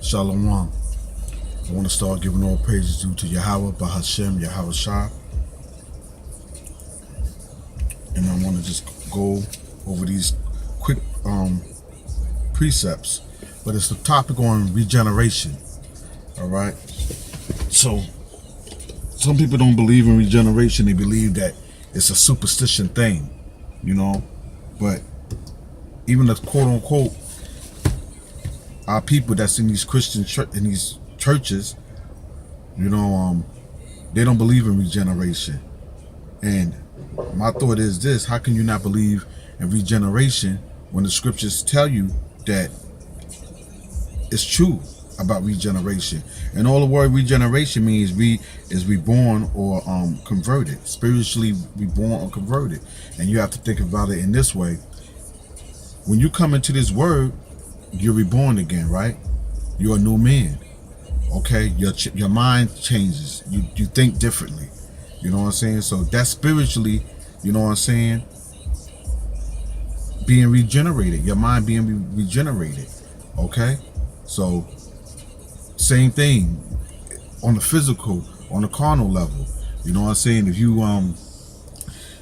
Shalom. I want to start giving all praises due to Yahweh, Bahashem, Yahweh Shah. And I want to just go over these quick precepts. But it's the topic on regeneration. Alright? So, some people don't believe in regeneration. They believe that it's a superstition thing. But even the quote-unquote our people that's in these Christian in these churches, they don't believe in regeneration. And my thought is this: how can you not believe in regeneration when the scriptures tell you that it's true about regeneration? And all the word regeneration means is reborn or converted, spiritually reborn or converted. And you have to think about it in this way: when you come into this word, you're reborn again, right? You're a new man. Okay, your mind changes. You think differently. You know what I'm saying? So that's spiritually, being regenerated. Your mind being regenerated. Okay, so same thing on the physical, on the carnal level. You know what I'm saying? If you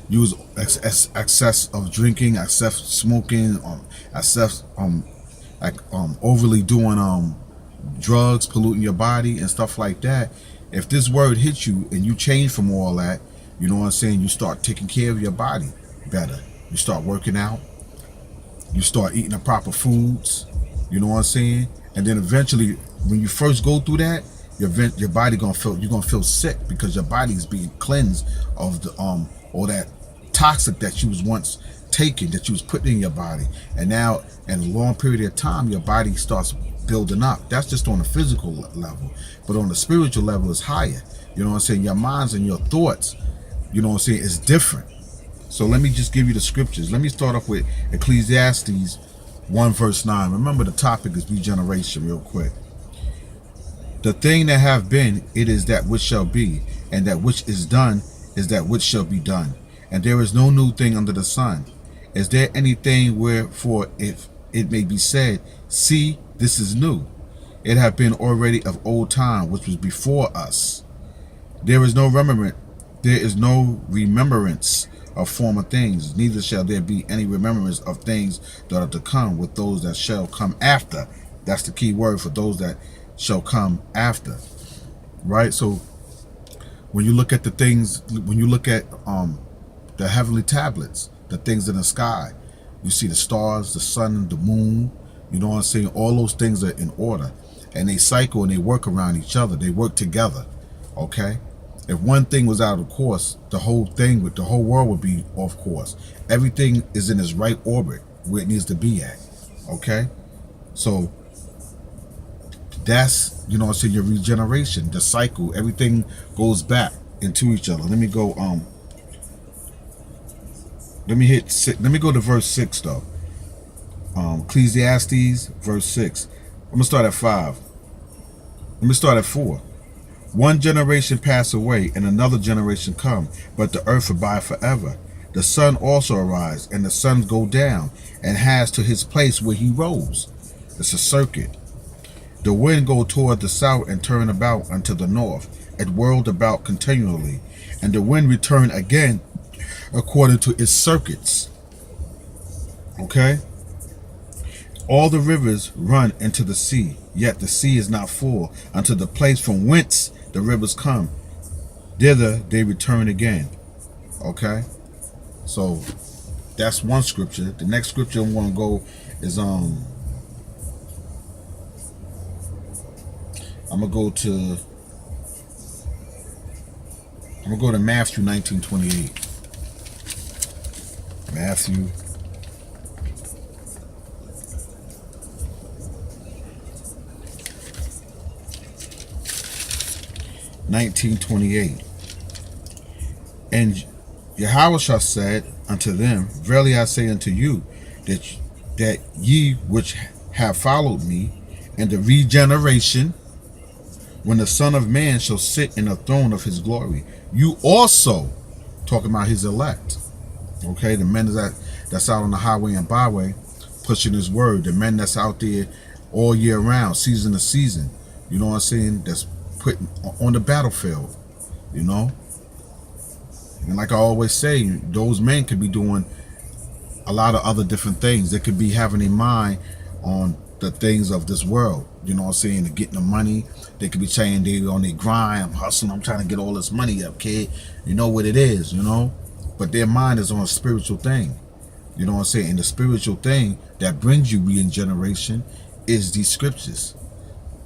use excess of drinking, excess smoking, excess overly doing drugs, polluting your body and stuff like that, if this word hits you and you change from all that, you know what I'm saying, you start taking care of your body better. You start working out. You start eating the proper foods. You know what I'm saying? And then eventually, when you first go through that, your body you're gonna feel sick because your body is being cleansed of the all that toxic that you was once taking, that you was putting in your body. And now in a long period of time, your body starts building up. That's just on the physical level. But on the spiritual level, it's higher. You know what I'm saying? Your minds and your thoughts, you know what I'm saying, is different. So let me just give you the scriptures. Let me start off with Ecclesiastes 1 verse 9. Remember, the topic is regeneration real quick. The thing that have been, it is that which shall be, and that which is done is that which shall be done. And there is no new thing under the sun. Is there anything wherefore if it may be said, see, this is new? It have been already of old time, which was before us. There is no remembrance of former things, neither shall there be any remembrance of things that are to come with those that shall come after. That's the key word, for those that shall come after. Right? So when you look at the things, when you look at the heavenly tablets, the things in the sky, you see the stars, the sun, the moon, you know what I'm saying? All those things are in order, and they cycle and they work around each other. They work together. Okay? If one thing was out of course, the whole world would be off course. Everything is in its right orbit where it needs to be at. Okay? So that's, you know what I'm saying, your regeneration, the cycle, everything goes back into each other. Let me go let me go to verse 6 though. Ecclesiastes verse 6. I'm gonna start at 5. Let me start at 4. One generation pass away and another generation come, but the earth abide forever. The sun also arise, and the sun go down, and has to his place where he rose. It's a circuit. The wind go toward the south and turn about unto the north. It whirled about continually, and the wind return again according to its circuits. Okay? All the rivers run into the sea, yet the sea is not full unto the place from whence the rivers come. Thither they return again. Okay? So that's one scripture. The next scripture I'm going to go is I'm gonna go to Matthew 19:28. Matthew 19:28. And Yahushua said unto them, verily I say unto you, that ye which have followed me in the regeneration, when the Son of Man shall sit in the throne of his glory, you also, talking about his elect, okay, the men that's out on the highway and byway pushing his word, the men that's out there all year round, season to season. You know what I'm saying? That's put on the battlefield. You know, and like I always say, those men could be doing a lot of other different things. They could be having a mind on the things of this world. You know what I'm saying? They're getting the money. They could be saying they on their grind. I'm hustling. I'm trying to get all this money up, kid. You know what it is, you know? But their mind is on a spiritual thing. You know what I'm saying? And the spiritual thing that brings you regeneration is these scriptures.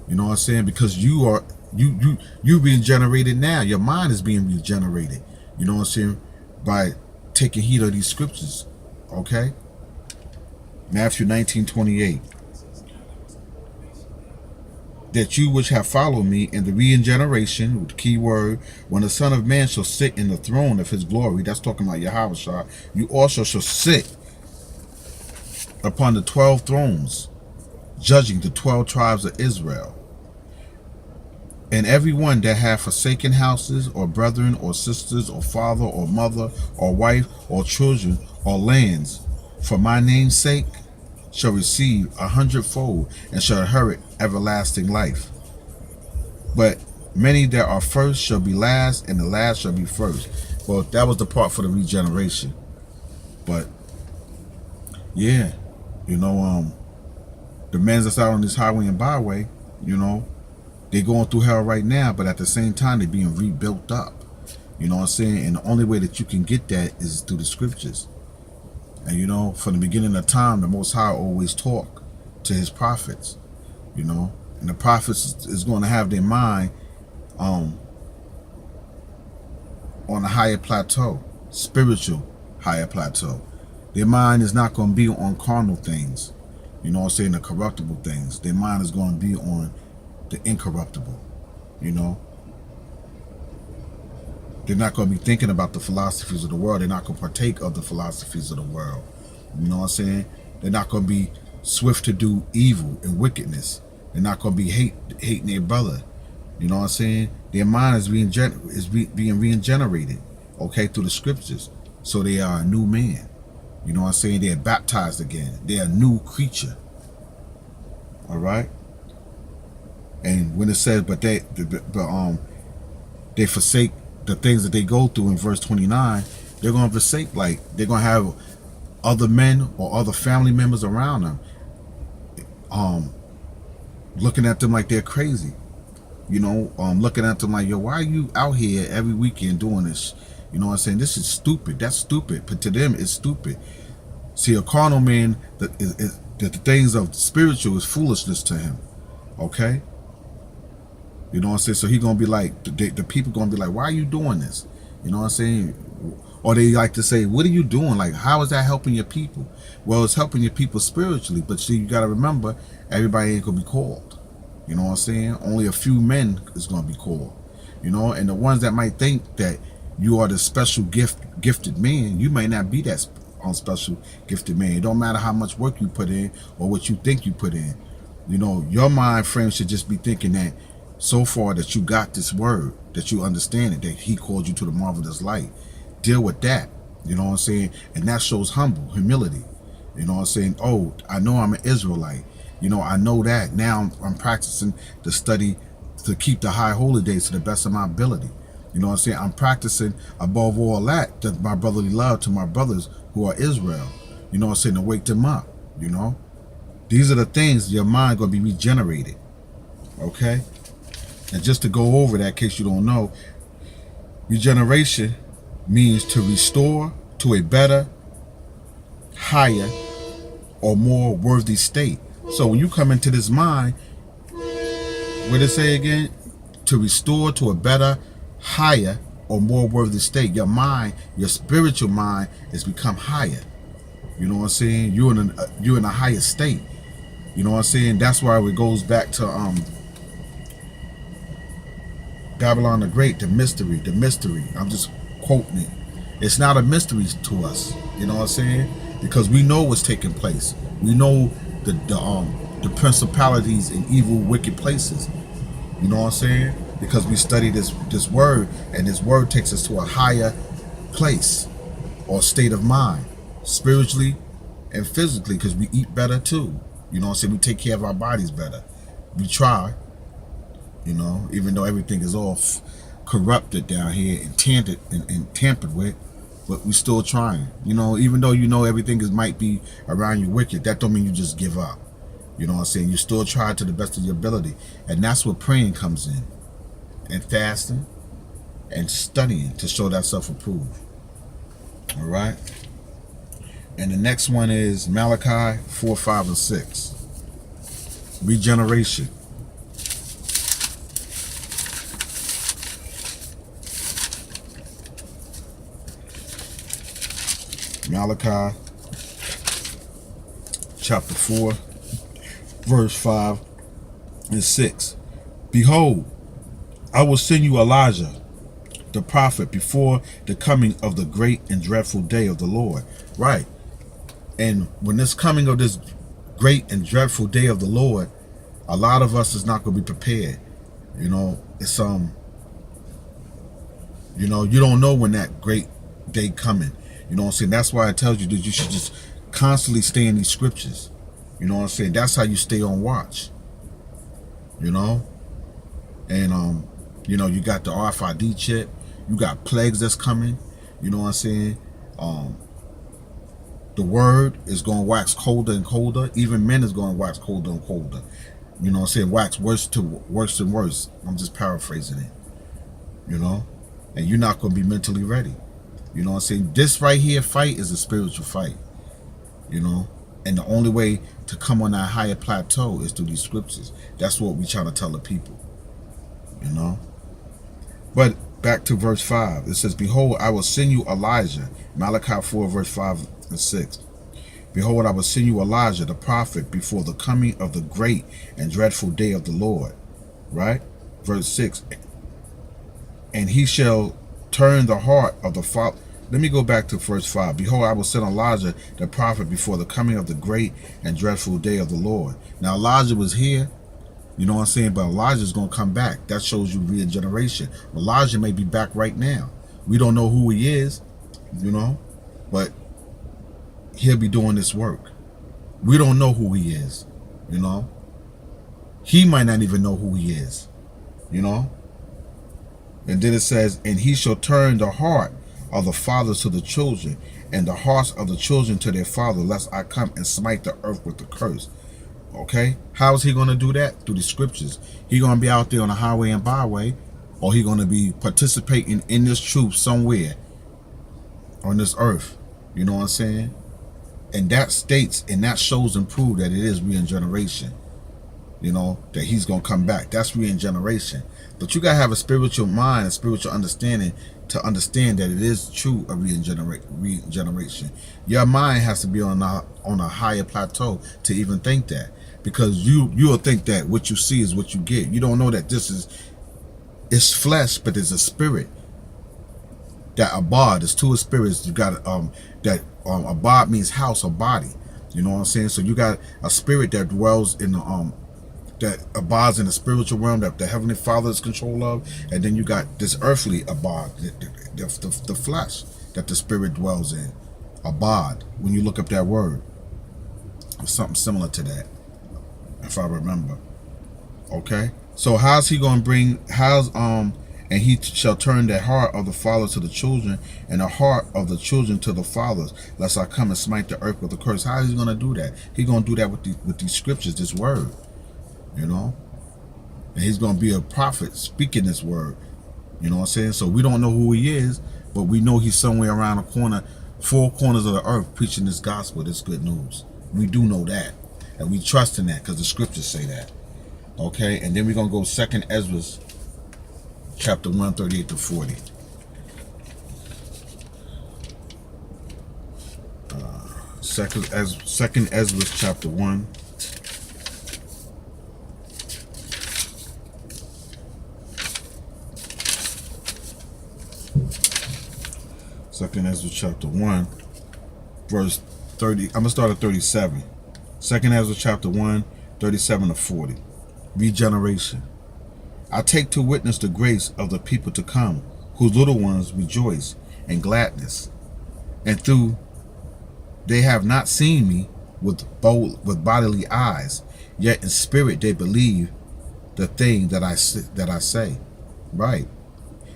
You know what I'm saying? Because you being generated now. Your mind is being regenerated. You know what I'm saying? By taking heed of these scriptures. Okay? Matthew 19:28. That you which have followed me in the regeneration, with the key word, when the Son of Man shall sit in the throne of his glory, that's talking about Yahweh, you also shall sit upon the 12 thrones, judging the 12 tribes of Israel. And every one that hath forsaken houses, or brethren, or sisters, or father, or mother, or wife, or children, or lands, for my name's sake, shall receive 100-fold, and shall inherit everlasting life. But many that are first shall be last, and the last shall be first. Well, that was the part for the regeneration. But yeah, you know, the men that's out on this highway and byway, you know, they're going through hell right now, but at the same time they're being rebuilt up. You know what I'm saying? And the only way that you can get that is through the scriptures. And you know, from the beginning of time, the Most High always talk to his prophets, you know, and the prophets is going to have their mind on a higher plateau, spiritual higher plateau. Their mind is not going to be on carnal things, you know what I'm saying, the corruptible things. Their mind is going to be on the incorruptible, you know. They're not going to be thinking about the philosophies of the world. They're not going to partake of the philosophies of the world. You know what I'm saying? They're not going to be swift to do evil and wickedness. They're not going to be hating their brother. You know what I'm saying? Their mind is being regenerated, okay, through the scriptures. So they are a new man. You know what I'm saying? They're baptized again. They're a new creature. All right? And when it says, but they forsake the things that they go through in verse 29, they're going to forsake, like, they're going to have other men or other family members around them looking at them like they're crazy, you know, looking at them like, yo, why are you out here every weekend doing this? You know what I'm saying? This is stupid. That's stupid. But to them, it's stupid. See, a carnal man, the things of spiritual is foolishness to him. Okay? You know what I'm saying? So he gonna be like, the people gonna be like, why are you doing this? You know what I'm saying? Or they like to say, what are you doing? Like, how is that helping your people? Well, it's helping your people spiritually, but see, you gotta remember, everybody ain't gonna be called. You know what I'm saying? Only a few men is gonna be called. You know, and the ones that might think that you are the special gifted man, you may not be that special gifted man. It don't matter how much work you put in or what you think you put in. You know, your mind frame should just be thinking that so far that you got this word, that you understand it, that he called you to the marvelous light. Deal with that. You know what I'm saying? And that shows humility. You know what I'm saying? Oh, I know I'm an Israelite. You know, I know that. Now I'm practicing to study to keep the high holy days to the best of my ability. You know what I'm saying? I'm practicing above all that my brotherly love to my brothers who are Israel. You know what I'm saying? To wake them up. You know? These are the things your mind going to be regenerated. Okay? And just to go over that, in case you don't know, regeneration means to restore to a better, higher, or more worthy state. So when you come into this mind, what did it say again? To restore to a better, higher, or more worthy state. Your mind, your spiritual mind, has become higher. You know what I'm saying? You're in a higher state. You know what I'm saying? That's why it goes back to Babylon the Great, the mystery. I'm just quoting it. It's not a mystery to us. You know what I'm saying? Because we know what's taking place. We know the principalities in evil, wicked places. You know what I'm saying? Because we study this word, and this word takes us to a higher place or state of mind, spiritually and physically, because we eat better too. You know what I'm saying? We take care of our bodies better. We try, you know, even though everything is all corrupted down here and tampered with, but we still trying. You know, even though you know everything might be around you wicked, that don't mean you just give up. You know what I'm saying? You still try to the best of your ability. And that's where praying comes in. And fasting and studying to show that self-approved. All right? And the next one is Malachi 4, 5, and 6. Regeneration. Malachi chapter 4, verse 5 and 6. Behold, I will send you Elijah, the prophet, before the coming of the great and dreadful day of the Lord. Right. And when this coming of this great and dreadful day of the Lord, a lot of us is not going to be prepared. You know, it's you know, you don't know when that great day coming. You know what I'm saying? That's why it tells you that you should just constantly stay in these scriptures. You know what I'm saying? That's how you stay on watch. You know? And you know, you got the RFID chip, you got plagues that's coming, you know what I'm saying? The word is going to wax colder and colder. Even men is going to wax colder and colder. You know what I'm saying? Wax worse and worse. I'm just paraphrasing it. You know? And you're not going to be mentally ready. You know what I'm saying? This right here fight is a spiritual fight. You know? And the only way to come on that higher plateau is through these scriptures. That's what we try to tell the people. You know? But back to verse 5. It says, behold, I will send you Elijah. Malachi 4, verse 5 and 6. Behold, I will send you Elijah, the prophet, before the coming of the great and dreadful day of the Lord. Right? Verse 6. And he shall turn the heart of the father. Let me go back to verse 5. Behold, I will send Elijah, the prophet, before the coming of the great and dreadful day of the Lord. Now, Elijah was here. You know what I'm saying? But Elijah's going to come back. That shows you regeneration. Elijah may be back right now. We don't know who he is, you know, but he'll be doing this work. We don't know who he is, you know. He might not even know who he is, you know. And then it says, and he shall turn the heart of the fathers to the children, and the hearts of the children to their father, lest I come and smite the earth with the curse. Okay, how is he going to do that? Through the scriptures. He going to be out there on the highway and byway, or he going to be participating in this truth somewhere on this earth. You know what I'm saying? And that states, and that shows and proves that it is regeneration. You know, that he's going to come back. That's regeneration. But you got to have a spiritual mind, a spiritual understanding to understand that it is true of regeneration. Your mind has to be on a higher plateau to even think that. Because you'll think that what you see is what you get. You don't know that it's flesh, but there's a spirit. That abad, there's two spirits. You got abad means house or body. You know what I'm saying? So you got a spirit that dwells in the that abides in the spiritual realm that the Heavenly Father is control of, and then you got this earthly abad, the flesh that the spirit dwells in. Abad. When you look up that word, it's something similar to that, if I remember. Okay, so how's he going to bring? And he shall turn the heart of the fathers to the children, and the heart of the children to the fathers, lest I come and smite the earth with a curse. How is he going to do that? He's going to do that with these scriptures, this word, you know. And he's going to be a prophet speaking this word, you know what I'm saying? So we don't know who he is, but we know he's somewhere around the corner, four corners of the earth, preaching this gospel, this good news. We do know that, and we trust in that because the scriptures say that. Okay, and then we're going to go 2nd Ezra chapter 1, 38 to 40. Second Ezra chapter 1. Second Ezra chapter 1, verse 30. I'm going to start at 37. Second Ezra chapter 1, 37 to 40. Regeneration. I take to witness the grace of the people to come, whose little ones rejoice in gladness. And though they have not seen me, with bodily eyes, yet in spirit they believe the thing that I say. Right.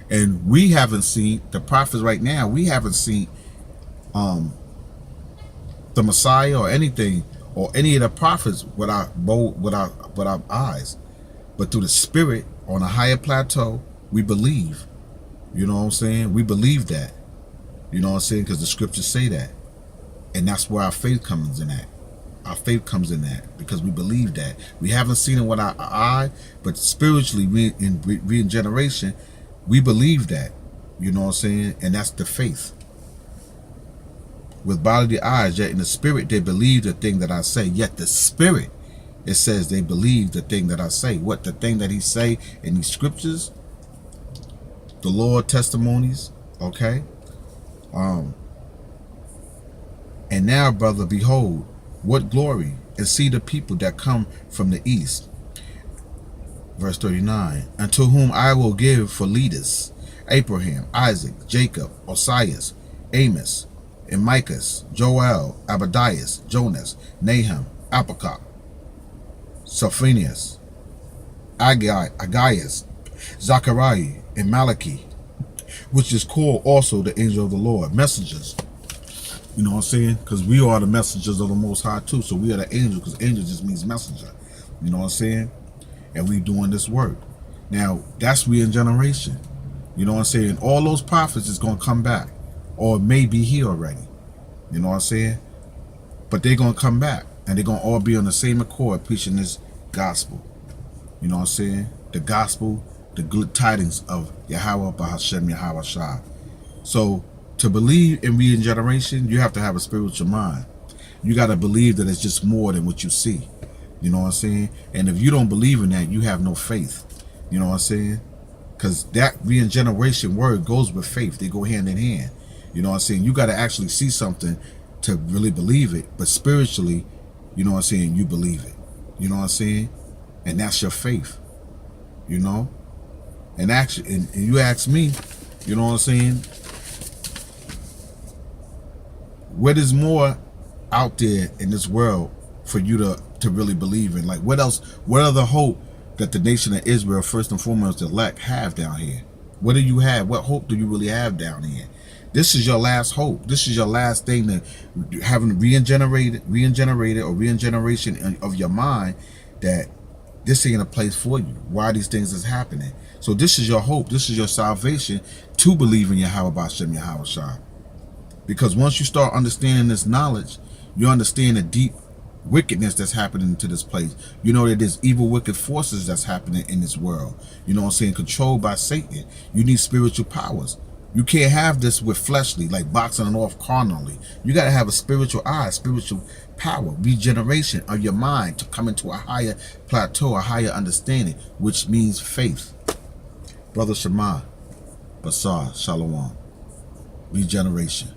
And we haven't seen the prophets right now. We haven't seen the Messiah or anything or any of the prophets with our eyes, but through the spirit on a higher plateau, we believe. You know what I'm saying? We believe that. You know what I'm saying? Because the scriptures say that, and that's where our faith comes in at. Our faith comes in that because we believe that. We haven't seen it with our eye, but spiritually, in regeneration, we believe that. You know what I'm saying? And that's the faith. With bodily eyes, yet in the spirit they believe the thing that I say. Yet the spirit, it says they believe the thing that I say. What the thing that he say in these scriptures, the Lord testimonies, okay? And now, brother, behold, what glory, and see the people that come from the east. Verse 39, unto whom I will give for leaders Abraham, Isaac, Jacob, Osias, Amos, and Micah, Joel, Abadias, Jonas, Nahum, Apakah, Sophonius, Agaius, Zachariah, and Malachi, which is called also the angel of the Lord, messengers. You know what I'm saying? Because we are the messengers of the Most High too. So we are the angel, because angel just means messenger. You know what I'm saying? And we doing this work. Now, that's regeneration. You know what I'm saying? All those prophets is going to come back, or may be here already. You know what I'm saying? But they're going to come back, and they're going to all be on the same accord preaching this gospel. You know what I'm saying? The gospel, the good tidings of Yahweh Bahashem Yahweh Shah. So to believe in regeneration, you have to have a spiritual mind. You got to believe that it's just more than what you see. You know what I'm saying? And if you don't believe in that, you have no faith. You know what I'm saying? Because that regeneration word goes with faith. They go hand in hand. You know what I'm saying? You got to actually see something to really believe it. But spiritually, you know what I'm saying, you believe it. You know what I'm saying? And that's your faith. You know? And actually, and you ask me, you know what I'm saying? What is more out there in this world for you to really believe in? Like, what else? What other hope that the nation of Israel, first and foremost, the elect, have down here? What do you have? What hope do you really have down here? This is your last hope. This is your last thing, to having regenerated or regeneration of your mind, that this ain't a place for you. Why these things is happening? So this is your hope. This is your salvation, to believe in Yahweh Bashem Yahweh Shah. Because once you start understanding this knowledge, you understand the deep wickedness that's happening to this place. You know that there's evil, wicked forces that's happening in this world. You know what I'm saying? Controlled by Satan. You need spiritual powers. You can't have this with fleshly, like boxing it off carnally. You got to have a spiritual eye, spiritual power, regeneration of your mind to come into a higher plateau, a higher understanding, which means faith. Brother Shema, Basar, Shalom, regeneration.